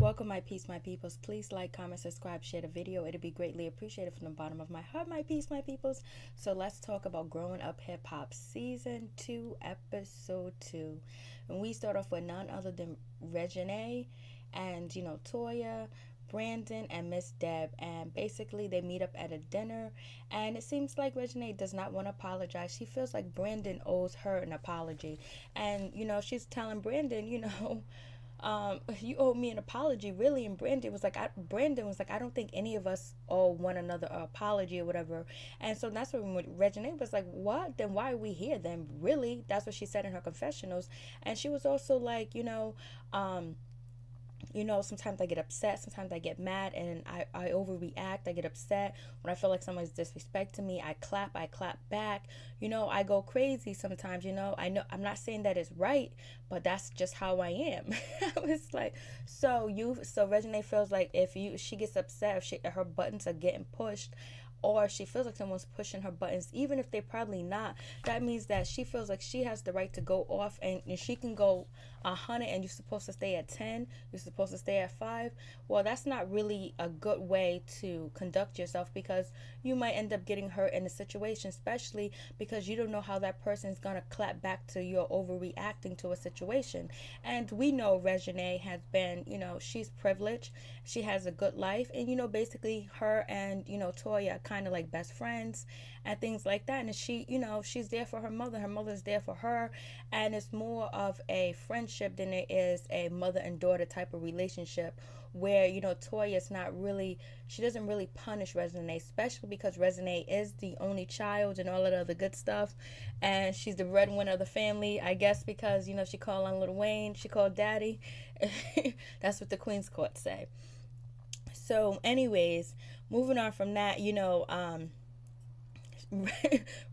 Welcome, my peace, my peoples. Please like, comment, subscribe, share the video. It'd be greatly appreciated from the bottom of my heart, my peace, my peoples. So let's talk about growing up hip hop, season 2, episode 2. And we start off with none other than Reginae and Toya, Brandon, and Miss Deb. And basically, they meet up at a dinner. And it seems like Reginae does not want to apologize. She feels like Brandon owes her an apology. And she's telling Brandon, you owe me an apology, really. And Brandon was like, I don't think any of us owe one another an apology or whatever. And so that's when Reginae was like, what? Then why are we here? Then really, that's what she said in her confessionals. And she was also like, sometimes I get upset, sometimes I get mad, and I overreact. I get upset when I feel like someone's disrespecting me. I clap back. I go crazy sometimes. I know I'm not saying that it's right, but that's just how I am. I was like, so Reginae feels like she gets upset, if her buttons are getting pushed, or she feels like someone's pushing her buttons, even if they're probably not, that means that she feels like she has the right to go off, and she can go 100 and you're supposed to stay at 10, you're supposed to stay at 5. Well, that's not really a good way to conduct yourself, because you might end up getting hurt in a situation, especially because you don't know how that person is going to clap back to your overreacting to a situation. And we know Reginae has been, she's privileged, she has a good life, and basically her and Toya are kind of like best friends and things like that. And she's there for her mother's there for her, and it's more of a friendship than it is a mother and daughter type of relationship, where Toya is not really, she doesn't really punish Reginae, especially because Reginae is the only child and all of the other good stuff, and she's the breadwinner of the family, I guess, because she called on Lil Wayne, she called daddy. That's what the Queen's Court say. So anyways, moving on from that,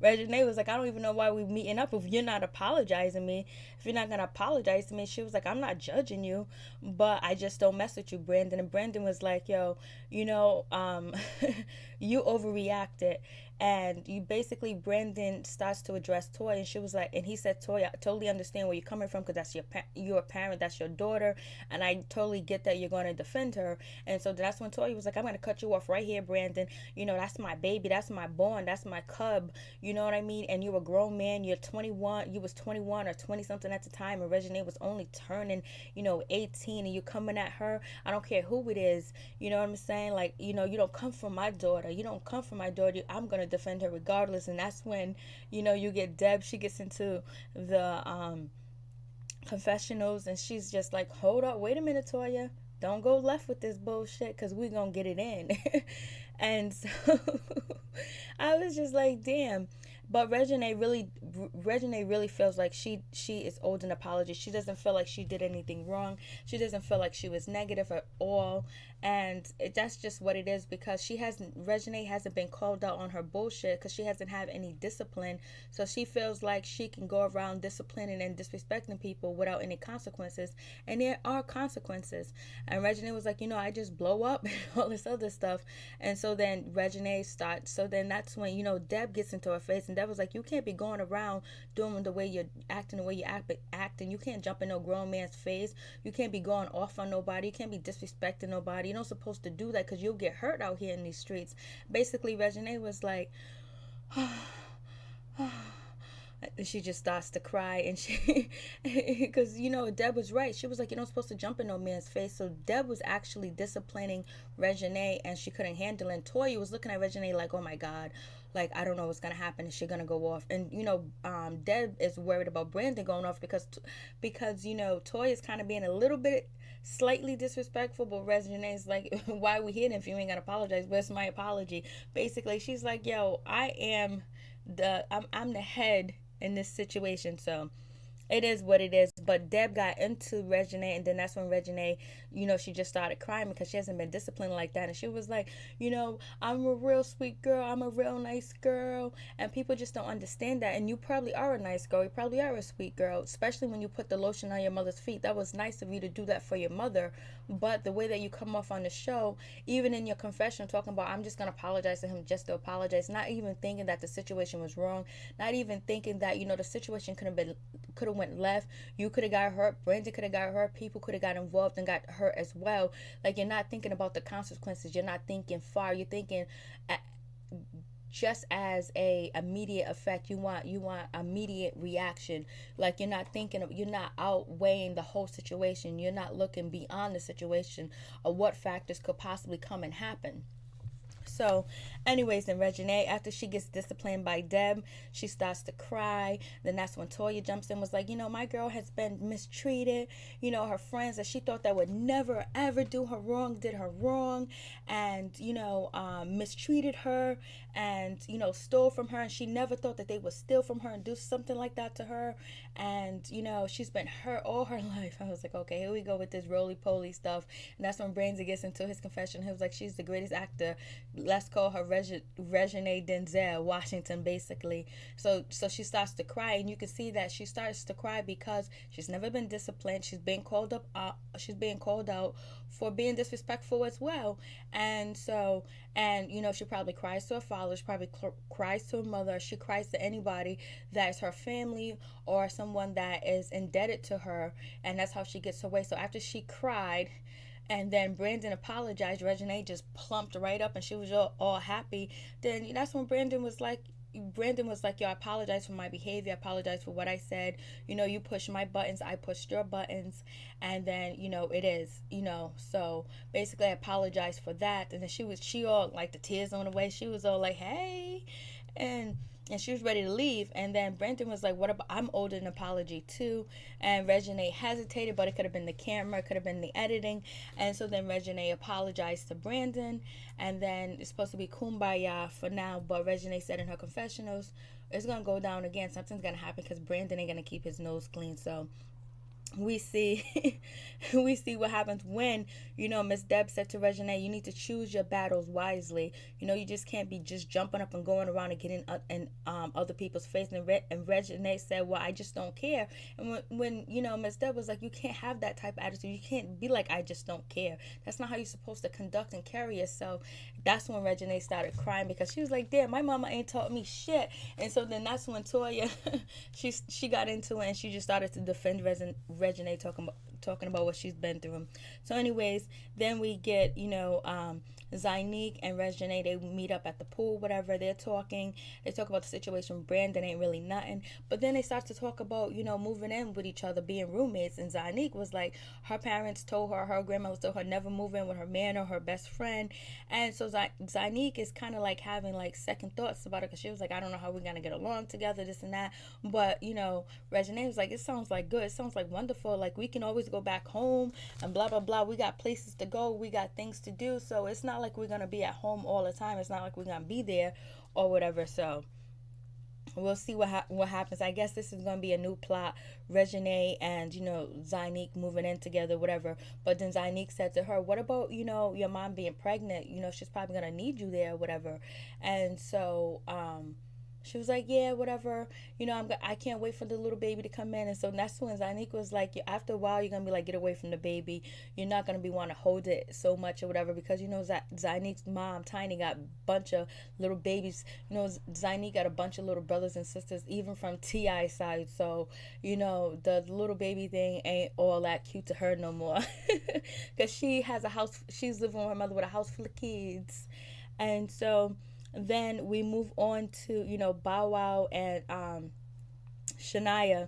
Reginae was like, I don't even know why we meeting up if you're not apologizing me. If you're not gonna apologize to me, she was like, I'm not judging you, but I just don't mess with you, Brandon. And Brandon was like, yo, you overreacted. And you basically, Brandon starts to address Toy, and she was like, and he said, Toy, I totally understand where you're coming from, because that's your parent, that's your daughter, and I totally get that you're going to defend her. And so that's when Toy was like, I'm going to cut you off right here, Brandon. That's my baby, that's my born, that's my cub. You know what I mean? And you're a grown man. You're 21. You was 21 or 20 something at the time, and Reginae was only turning 18, and you're coming at her. I don't care who it is. You know what I'm saying? Like, you don't come from my daughter. You don't come from my daughter. I'm gonna defend her regardless. And that's when you get Deb. She gets into the confessionals, and she's just like, hold up, wait a minute, Toya, don't go left with this bullshit, because we're gonna get it in. And so I was just like, damn. But Reginae really feels like she is owed an apology. She doesn't feel like she did anything wrong. She doesn't feel like she was negative at all. And that's just what it is, because Reginae hasn't been called out on her bullshit, because she hasn't had any discipline. So she feels like she can go around disciplining and disrespecting people without any consequences. And there are consequences. And Reginae was like, I just blow up and all this other stuff. And so then so then that's when, Deb gets into her face, and Deb was like, you can't be going around doing the way you're acting, the way you acting. You can't jump in no grown man's face. You can't be going off on nobody. You can't be disrespecting nobody. You're not supposed to do that, because you'll get hurt out here in these streets. Basically, Reginae was like, she just starts to cry, and she, because Deb was right. She was like, you're not supposed to jump in no man's face. So Deb was actually disciplining Reginae, and she couldn't handle it. And Toya was looking at Reginae like, oh my god, like, I don't know what's gonna happen. Is she gonna go off? And Deb is worried about Brandon going off, because Toya is kind of being a little bit slightly disrespectful, but Reginae's like, why are we here if you ain't gonna apologize? Where's my apology? Basically, she's like, yo, I'm the head in this situation, so it is what it is. But Deb got into Reginae, and then that's when Reginae, she just started crying, because she hasn't been disciplined like that. And she was like, I'm a real sweet girl, I'm a real nice girl, and people just don't understand that. And you probably are a nice girl, you probably are a sweet girl, especially when you put the lotion on your mother's feet. That was nice of you to do that for your mother. But the way that you come off on the show, even in your confession, talking about, I'm just gonna apologize to him just to apologize, not even thinking that the situation was wrong, not even thinking that the situation could have have went left, you could have got hurt, Brandon could have got hurt, people could have got involved and got hurt as well. Like, you're not thinking about the consequences, you're not thinking far, you're thinking just as a immediate effect. You want immediate reaction. Like, you're not thinking of, you're not outweighing the whole situation, you're not looking beyond the situation of what factors could possibly come and happen. So, anyways, then Reginae, after she gets disciplined by Deb, she starts to cry. Then that's when Toya jumps in, was like, my girl has been mistreated. Her friends that she thought that would never ever do her wrong did her wrong, and mistreated her, and stole from her, and she never thought that they would steal from her and do something like that to her. And she's been hurt all her life. I was like, okay, here we go with this roly poly stuff. And that's when Brandy gets into his confession. He was like, she's the greatest actor. Let's call her Reginae Denzel Washington, basically. So she starts to cry, and you can see that she starts to cry because she's never been disciplined. She's being called up. She's being called out for being disrespectful as well. And so, she probably cries to her father. She probably cries to her mother. She cries to anybody that is her family or someone that is indebted to her, and that's how she gets her way. So after she cried, and then Brandon apologized, Reginae just plumped right up, and she was all happy. Then that's when Brandon was like, yo, I apologize for my behavior. I apologize for what I said. You pushed my buttons. I pushed your buttons. And then, it is, so basically I apologized for that. And then she all like the tears on the way. She was all like, hey. And she was ready to leave. And then Brandon was like, what about, I'm owed an apology too. And Reginae hesitated, but it could have been the camera, it could have been the editing. And so then Reginae apologized to Brandon. And then it's supposed to be kumbaya for now, but Reginae said in her confessionals, it's going to go down again. Something's going to happen because Brandon ain't going to keep his nose clean. So we see what happens when Miss Deb said to Reginae, you need to choose your battles wisely. You just can't be just jumping up and going around and getting in other people's face. And Reginae said, well, I just don't care. And when Miss Deb was like, you can't have that type of attitude, you can't be like, I just don't care. That's not how you're supposed to conduct and carry yourself. That's when Reginae started crying, because she was like, damn, my mama ain't taught me shit. And so then that's when Toya she got into it, and she just started to defend Reginae, talking about what she's been through. So anyways, then we get Zynique and Reginae, they meet up at the pool, whatever. They talk about the situation. Brandon ain't really nothing, but then they start to talk about moving in with each other, being roommates. And Zynique was like, her parents told her grandmother told her never move in with her man or her best friend. And so Zynique is kind of like having like second thoughts about it, because she was like, I don't know how we're gonna get along together, this and that. But Reginae was like, it sounds like good, it sounds like wonderful, like we can always go back home and blah blah blah, we got places to go, we got things to do, so it's not like we're gonna be at home all the time, it's not like we're gonna be there or whatever. So we'll see what happens. I guess this is going to be a new plot. Reginae and, Zynique moving in together, whatever. But then Zynique said to her, what about, your mom being pregnant? She's probably going to need you there, whatever. And so, she was like, yeah, whatever. I can't wait for the little baby to come in. And so that's when Zynique was like, after a while, you're going to be like, get away from the baby. You're not going to be want to hold it so much or whatever, because, Zynique's mom, Tiny, got a bunch of little babies. Zynique got a bunch of little brothers and sisters, even from T.I.'s side. So, the little baby thing ain't all that cute to her no more. Because she has a house. She's living with her mother with a house full of kids. And so then we move on to, Bow Wow and Shania.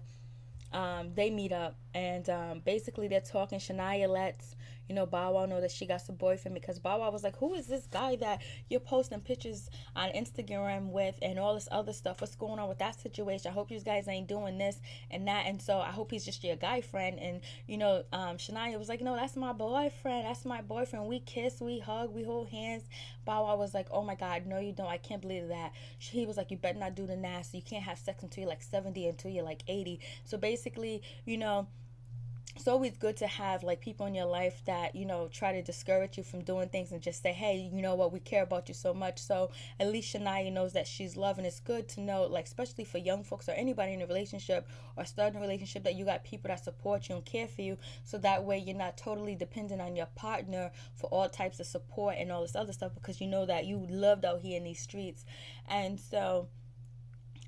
They meet up, and basically they're talking. Shania lets Bow Wow know that she got some boyfriend, because Bow Wow was like, who is this guy that you're posting pictures on Instagram with and all this other stuff? What's going on with that situation? I hope you guys ain't doing this and that, and so I hope he's just your guy friend. And Shania was like, no, that's my boyfriend, that's my boyfriend, we kiss, we hug, we hold hands. Bow Wow was like, oh my god, no you don't, I can't believe that. He was like, you better not do the nasty, you can't have sex until you're like 70, until you're like 80. So basically, it's always good to have like people in your life that try to discourage you from doing things, and just say, hey, you know what, we care about you so much. So at least Shania knows that she's loved, and it's good to know, like, especially for young folks or anybody in a relationship or starting a relationship, that you got people that support you and care for you, so that way you're not totally dependent on your partner for all types of support and all this other stuff, because you know that you loved out here in these streets. And so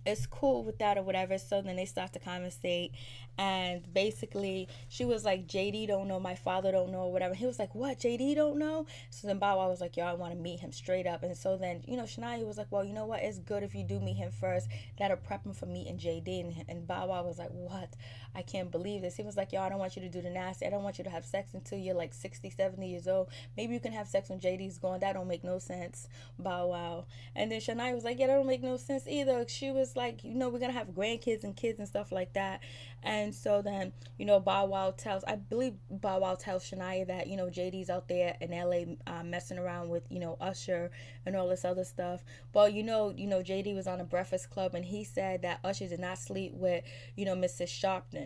it's cool with that or whatever. So then they start to conversate, and basically she was like, JD don't know, my father don't know, or whatever. He was like, what, JD don't know? So then Bow Wow was like, yo, I want to meet him straight up. And so then, Shania was like, well, you know what, it's good if you do meet him first. That'll prep him for meeting JD. And Bow Wow was like, what? I can't believe this. He was like, yo, I don't want you to do the nasty. I don't want you to have sex until you're like 60, 70 years old. Maybe you can have sex when JD's gone. That don't make no sense, Bow Wow. And then Shania was like, yeah, that don't make no sense either. She was like, we're going to have grandkids and kids and stuff like that. And so then, Bow Wow tells, I believe Bow Wow tells Shania that, JD's out there in LA messing around with, Usher and all this other stuff. But, JD was on a Breakfast Club, and he said that Usher did not sleep with, Mrs. Sharpton.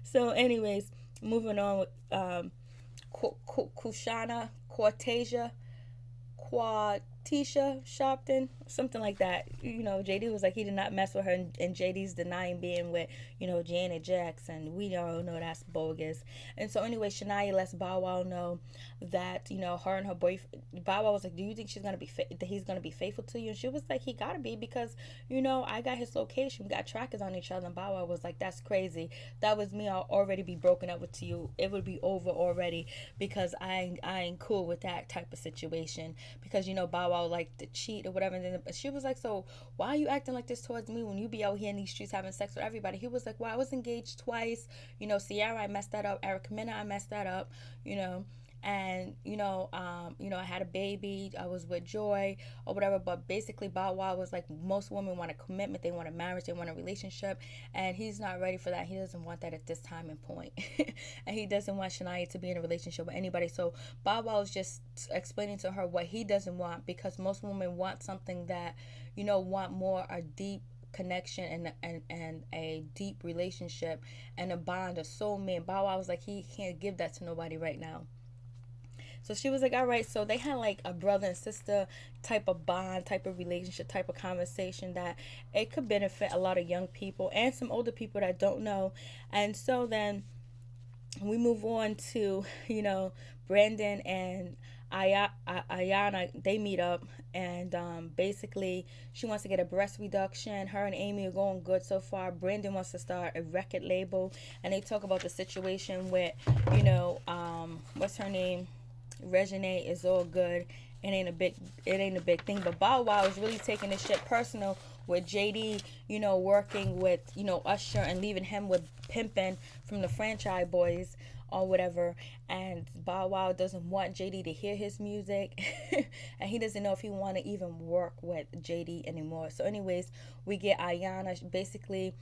So anyways, moving on with Kushana, Quatisha Sharpton, something like that. JD was like, he did not mess with her, and JD's denying being with, Janet Jackson. We all know that's bogus. And so anyway, Shania lets Bow Wow know that, her and her boyfriend, Bow Wow was like, do you think that he's gonna be faithful to you? And she was like, he gotta be, because, I got his location, we got trackers on each other. And Bow Wow was like, that's crazy. That was me, I'll already be broken up with you. It would be over already, because I ain't cool with that type of situation, because, Bow Wow like to cheat or whatever. And then she was like, so why are you acting like this towards me when you be out here in these streets having sex with everybody? He was like, well, I was engaged twice. Sierra, I messed that up. Erica Mena, I messed that up. And I had a baby. I was with Joy or whatever. But basically, Bow Wow was like, most women want a commitment. They want a marriage. They want a relationship. And he's not ready for that. He doesn't want that at this time and point. And he doesn't want Shania to be in a relationship with anybody. So Bow Wow is just explaining to her what he doesn't want, because most women want something that, want more a deep connection and a deep relationship and a bond, a soulmate. Bow Wow was like, he can't give that to nobody right now. So she was like, all right. So they had like a brother and sister type of bond, type of relationship, type of conversation that it could benefit a lot of young people and some older people that don't know. And so then we move on to, Brandon and Ayana. They meet up, and basically she wants to get a breast reduction. Her and Amy are going good so far. Brandon wants to start a record label, and they talk about the situation with, what's her name? Reginae is all good. It ain't a big thing. But Bow Wow is really taking this shit personal with JD, working with, Usher and leaving him with Pimpin' from the Franchise Boys or whatever. And Bow Wow doesn't want JD to hear his music. And he doesn't know if he want to even work with JD anymore. So anyways, we get Ayana. Basically,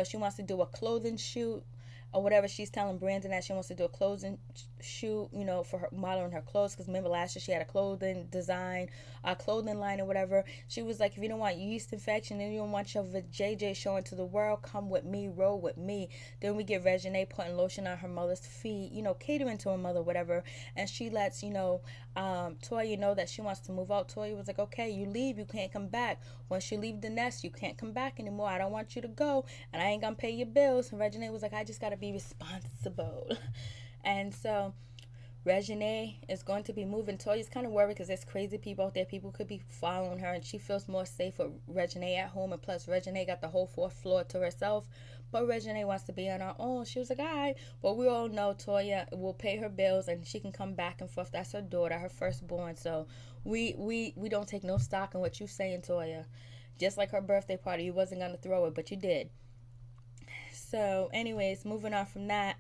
she wants to do a clothing shoot or whatever. She's telling Brandon that she wants to do a clothing shoot, for her modeling her clothes. Because remember last year she had a clothing design, a clothing line or whatever. She was like, if you don't want yeast infection and you don't want your JJ showing to the world, come with me, roll with me. Then we get Reginae putting lotion on her mother's feet, catering to her mother, whatever. And she lets, Toya know that she wants to move out. Toya was like, okay, you leave, you can't come back. Once you leave the nest, you can't come back anymore. I don't want you to go, and I ain't gonna pay your bills. And Reginae was like, I just gotta be responsible. And so Reginae is going to be moving. Toya's kind of worried because there's crazy people out there. People could be following her, and she feels more safe with Reginae at home. And plus, Reginae got the whole fourth floor to herself. But Reginae wants to be on her own. She was like, all right. But we all know Toya will pay her bills, and she can come back and forth. That's her daughter, her firstborn. So we don't take no stock in what you saying, Toya. Just like her birthday party, you wasn't going to throw it, but you did. So anyways, moving on from that,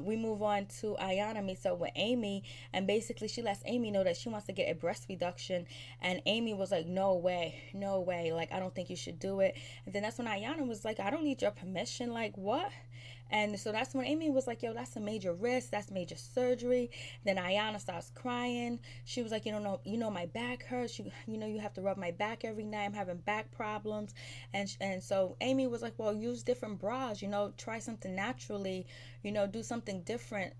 we move on to Ayana meets up with Amy, and basically she lets Amy know that she wants to get a breast reduction, and Amy was like, no way, like, I don't think you should do it. And then that's when Ayana was like, I don't need your permission, like, what? And so that's when Amy was like, yo, that's a major risk. That's major surgery. Then Ayana starts crying. She was like, you know, my back hurts. You have to rub my back every night. I'm having back problems. And so Amy was like, well, use different bras, try something naturally, do something different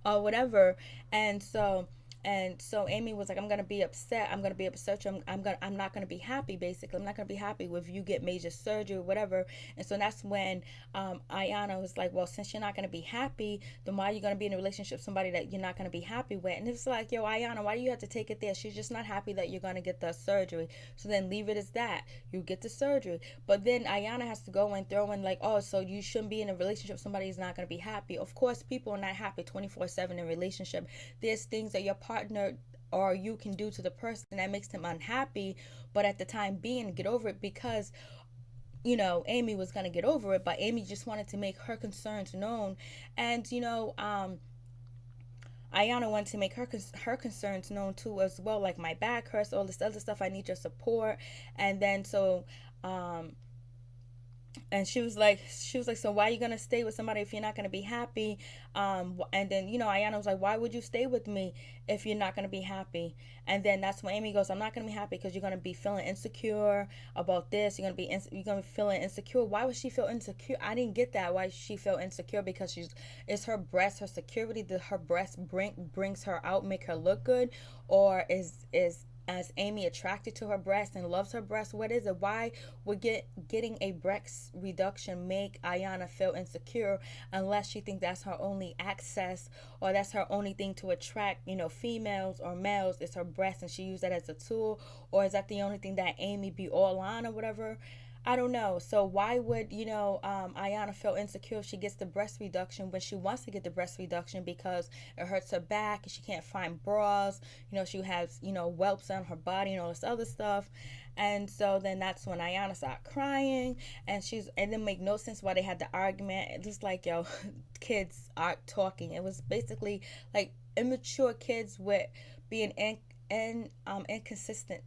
or whatever. And so And so Amy was like, I'm gonna be upset. I'm gonna be upset. I'm not gonna be happy. Basically, I'm not gonna be happy with you get major surgery or whatever. And so that's when Ayana was like, well, since you're not gonna be happy, then why are you gonna be in a relationship with somebody that you're not gonna be happy with? And it's like, yo, Ayana, why do you have to take it there? She's just not happy that you're gonna get the surgery. So then leave it as that. You get the surgery. But then Ayana has to go and throw in like, oh, so you shouldn't be in a relationship with somebody who's not gonna be happy. Of course, people are not happy 24/7 in a relationship. There's things that your partner or you can do to the person that makes them unhappy, but at the time being, get over it, because Amy was going to get over it, but Amy just wanted to make her concerns known. And Ayana wanted to make her concerns known too as well, like my back hurts, all this other stuff, I need your support. And then so um and she was like, so why are you gonna stay with somebody if you're not gonna be happy? And then Ayana was like, why would you stay with me if you're not gonna be happy? And then that's when Amy goes, I'm not gonna be happy because you're gonna be feeling insecure about this. You're gonna be feeling insecure. Why would she feel insecure? I didn't get that. Why she feel insecure? Because it's her breast, her security that her breast brings her out, make her look good, or is as Amy attracted to her breast and loves her breast? What is it? Why would getting a breast reduction make Ayana feel insecure, unless she thinks that's her only access, or that's her only thing to attract, females or males, is her breast, and she used that as a tool? Or is that the only thing that Amy be all on or whatever? I don't know. So why would Ayana feel insecure if she gets the breast reduction when she wants to get the breast reduction because it hurts her back and she can't find bras? She has whelps on her body and all this other stuff. And so then that's when Ayana started crying, and then make no sense why they had the argument. It just like, yo, kids are talking. It was basically like immature kids with being inconsistent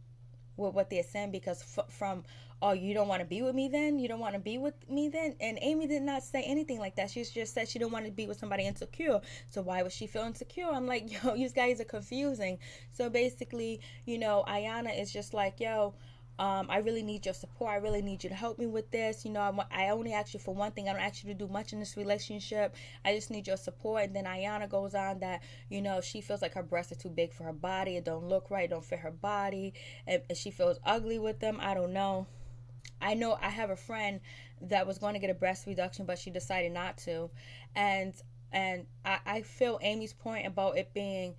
with what they're saying, because from, oh, you don't want to be with me then, you don't want to be with me then. And Amy did not say anything like that. She just said she don't want to be with somebody insecure. So why would she feel insecure? I'm like, yo, you guys are confusing. So basically, Ayana is just like, yo, I really need your support. I really need you to help me with this. I only ask you for one thing. I don't ask you to do much in this relationship. I just need your support. And then Ayana goes on that, she feels like her breasts are too big for her body. It don't look right. It don't fit her body. And she feels ugly with them. I don't know. I know I have a friend that was going to get a breast reduction, but she decided not to. And I feel Amy's point about it being,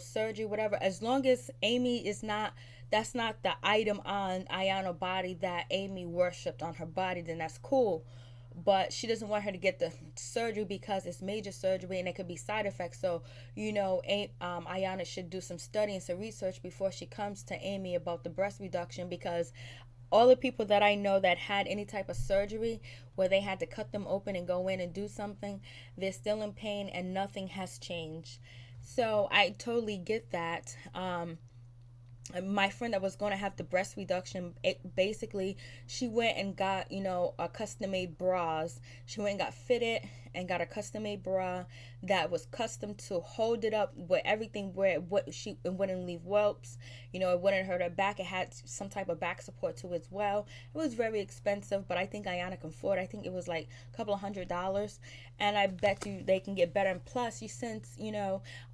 surgery, whatever. As long as Amy is not, that's not the item on Ayana's body that Amy worshipped on her body, then that's cool. But she doesn't want her to get the surgery because it's major surgery and it could be side effects. So, Ayana should do some study and some research before she comes to Amy about the breast reduction, because all the people that I know that had any type of surgery where they had to cut them open and go in and do something, they're still in pain and nothing has changed. So I totally get that. My friend that was going to have the breast reduction, basically she went and got a custom made bras. She went and got fitted and got a custom made bra that was custom to hold it up with everything, where it wouldn't leave whelps, it wouldn't hurt her back. It had some type of back support to it as well. It was very expensive, but I think Ayana can afford it. I think it was like a couple of $100s, and I bet you they can get better. And plus, since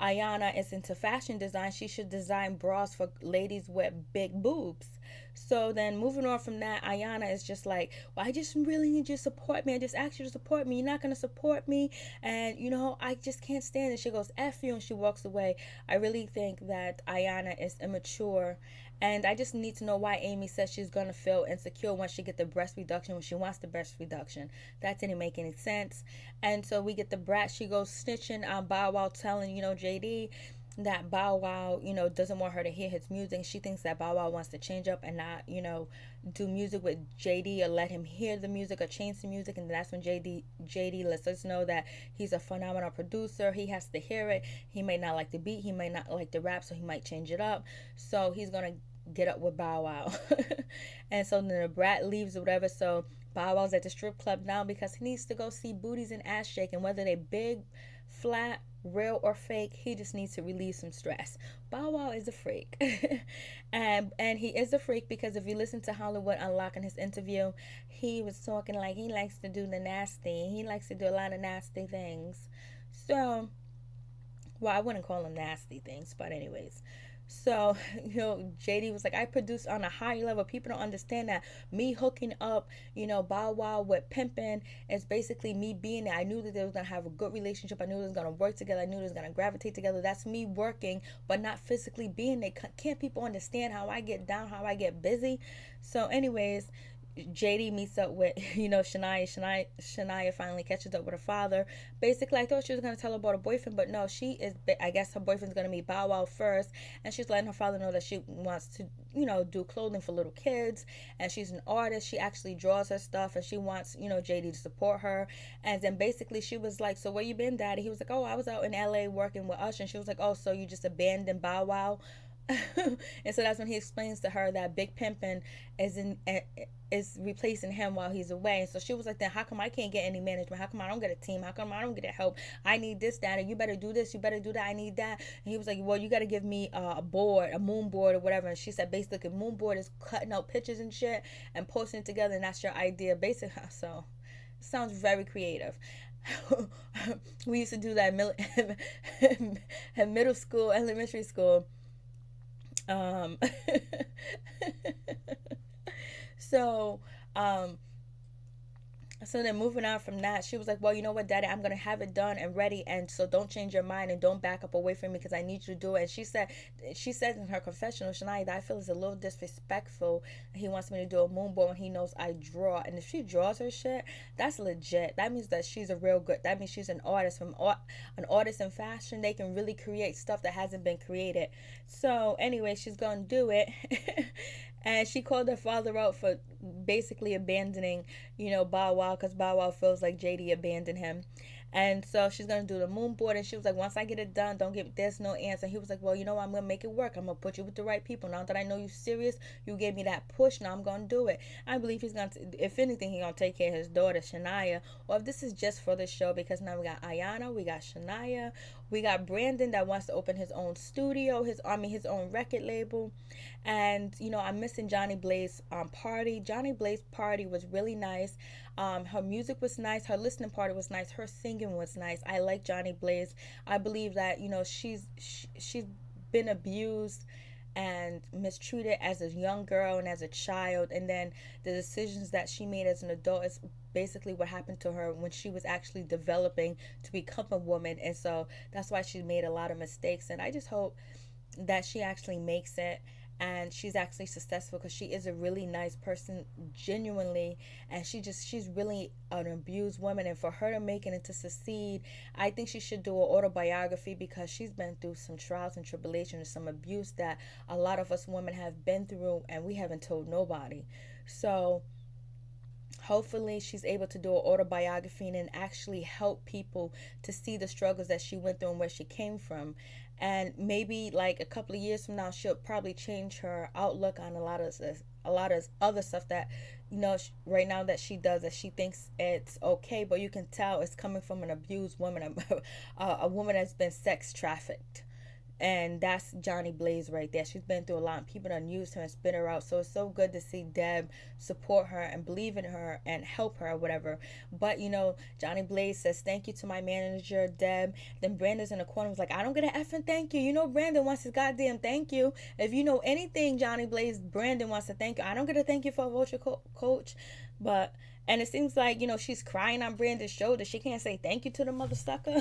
Ayana is into fashion design, she should design bras for ladies with big boobs. So then moving on from that, Ayana is just like, well, I just really need you to support me. I just asked you to support me. You're not going to support me. And, I just can't stand it. She goes, F you, and she walks away. I really think that Ayana is immature. And I just need to know why Amy says she's going to feel insecure once she get the breast reduction, when she wants the breast reduction. That didn't make any sense. And so we get the brat. She goes snitching on Bow Wow, telling, JD that Bow Wow, doesn't want her to hear his music. She thinks that Bow Wow wants to change up and not, do music with JD, or let him hear the music or change the music. And that's when JD lets us know that he's a phenomenal producer. He has to hear it. He may not like the beat. He may not like the rap, so he might change it up. So he's going to get up with Bow Wow. And so then the brat leaves or whatever. So Bow Wow's at the strip club now because he needs to go see booties and ass shaking, whether they big, flat, real or fake. He just needs to release some stress. Bow Wow is a freak. and he is a freak because if you listen to Hollywood Unlocked in his interview, he was talking like he likes to do the nasty. He likes to do a lot of nasty things. So Well, I wouldn't call them nasty things, but anyways. So, JD was like, I produce on a high level. People don't understand that me hooking up, Bow Wow with pimping is basically me being there. I knew that they was gonna have a good relationship. I knew they was gonna work together. I knew they was gonna gravitate together. That's me working, but not physically being there. Can't people understand how I get down, how I get busy? So, anyways, JD meets up with, Shania. Shania finally catches up with her father. Basically, I thought she was going to tell her about her boyfriend, but no, she is, I guess her boyfriend's going to meet Bow Wow first. And she's letting her father know that she wants to, do clothing for little kids. And she's an artist. She actually draws her stuff and she wants, JD to support her. And then basically she was like, so where you been, daddy? He was like, oh, I was out in LA working with Usher. And she was like, oh, so you just abandoned Bow Wow? And so that's when he explains to her that Big Pimpin is replacing him while he's away. And so she was like, then how come I can't get any management? How come I don't get a team? How come I don't get help? I need this, that, and you better do this, you better do that, I need that. And he was like, well, you got to give me a board, a moon board or whatever. And she said, basically, a moon board is cutting out pictures and shit and posting it together, and that's your idea, basically. So it sounds very creative. We used to do that in middle school, elementary school. um so um so then moving on from that, she was like, well, you know what, daddy, I'm going to have it done and ready. And so don't change your mind and don't back up away from me because I need you to do it. And she said in her confessional, Shania, that I feel is a little disrespectful. He wants me to do a moon board when he knows I draw. And if she draws her shit, that's legit. That means that she's a real good, that means she's an artist. An artist in fashion, they can really create stuff that hasn't been created. So anyway, she's going to do it. And she called her father out for basically abandoning, Bow Wow, because Bow Wow feels like JD abandoned him. And so she's gonna do the moon board, and she was like, once I get it done, don't give there's no answer. He was like, well, I'm gonna make it work. I'm gonna put you with the right people. Now that I know you're serious, you gave me that push. Now I'm gonna do it. I believe he's gonna, if anything, he's gonna take care of his daughter Shania. Or if this is just for the show, because now we got Ayana, we got Shania, we got Brandon that wants to open his own studio, his own record label. And I'm missing Johnny Blaze party. Johnny Blaze party was really nice. Her music was nice. Her listening party was nice. Her singing was nice. I like Johnny Blaze. I believe that she's been abused and mistreated as a young girl and as a child, and then the decisions that she made as an adult is basically what happened to her when she was actually developing to become a woman. And so that's why she made a lot of mistakes, and I just hope that she actually makes it and she's actually successful, because she is a really nice person, genuinely. And she's really an abused woman, and for her to make it and to succeed, I think she should do an autobiography, because she's been through some trials and tribulations, some abuse that a lot of us women have been through and we haven't told nobody. So hopefully she's able to do an autobiography and actually help people to see the struggles that she went through and where she came from. And maybe like a couple of years from now, she'll probably change her outlook on a lot of other stuff that right now that she does, that she thinks it's okay, but you can tell it's coming from an abused woman, a woman that's been sex trafficked. And that's Johnny Blaze right there. She's been through a lot, and people done used her and spit her out. So it's so good to see Deb support her and believe in her and help her or whatever. But Johnny Blaze says thank you to my manager Deb. Then Brandon's in the corner was like, I don't get an effing thank you. Brandon wants his goddamn thank you. If you know anything, Johnny Blaze, Brandon wants to thank you. I don't get a thank you for a vulture coach, but. And it seems like, she's crying on Brandon's shoulder. She can't say thank you to the mother sucker.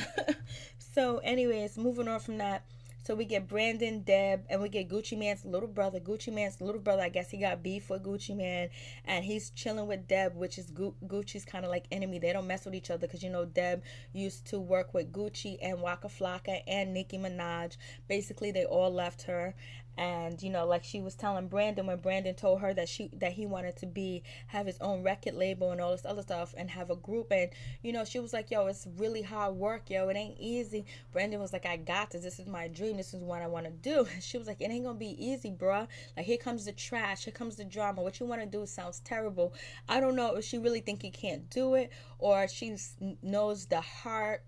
So, anyways, moving on from that. So we get Brandon, Deb, and we get Gucci Mane's little brother. Gucci Mane's little brother, I guess he got beef with Gucci Mane, and he's chilling with Deb, which is Gucci's kind of like enemy. They don't mess with each other because, Deb used to work with Gucci and Waka Flocka and Nicki Minaj. Basically, they all left her. And like she was telling Brandon, when Brandon told her that he wanted to have his own record label and all this other stuff and have a group, and she was like, yo, it's really hard work, yo, it ain't easy. Brandon was like, I got this is my dream, this is what I want to do. She was like, it ain't gonna be easy, bruh. Like, here comes the trash, here comes the drama, what you want to do sounds terrible. I don't know if she really think he can't do it, or she knows the heart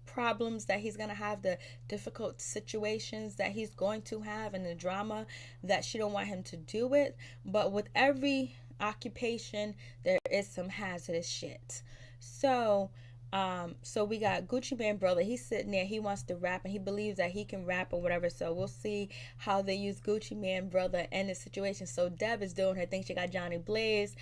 problems that he's going to have, the difficult situations that he's going to have, and the drama, that she don't want him to do it. But with every occupation, there is some hazardous shit. So So we got Gucci Man brother. He's sitting there. He wants to rap and he believes that he can rap or whatever. So we'll see how they use Gucci Man brother in the situation. So Deb is doing her thing. She got Johnny Blaze.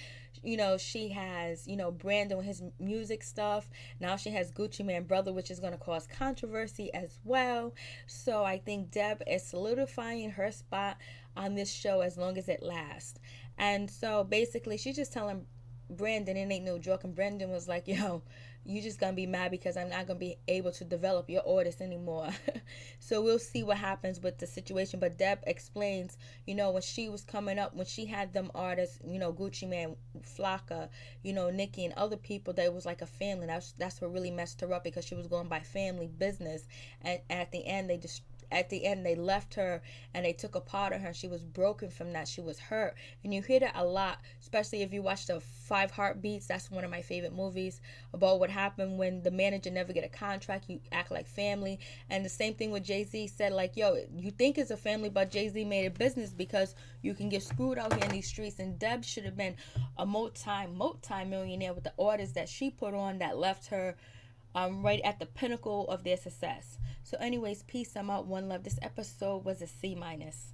She has, Brandon with his music stuff. Now she has Gucci Man brother, which is going to cause controversy as well. So I think Deb is solidifying her spot on this show as long as it lasts. And so basically, she's just telling Brandon it ain't no joke. And Brandon was like, yo, you just gonna be mad because I'm not gonna be able to develop your artist anymore. So we'll see what happens with the situation. But Deb explains, when she was coming up, when she had them artists, Gucci Man, Flocka, Nicki and other people, that was like a family. That's what really messed her up, because she was going by family business, and at the end they left her and they took a part of her. She was broken from that. She was hurt. And you hear that a lot, especially if you watch the Five Heartbeats. That's one of my favorite movies, about what happened when the manager never get a contract. You act like family. And the same thing with Jay-Z said, like, yo, you think it's a family, but Jay-Z made it business, because you can get screwed out here in these streets. And Deb should have been a multi-millionaire with the orders that she put on that left her right at the pinnacle of their success. So anyways, peace. I'm out. One love. This episode was a C minus.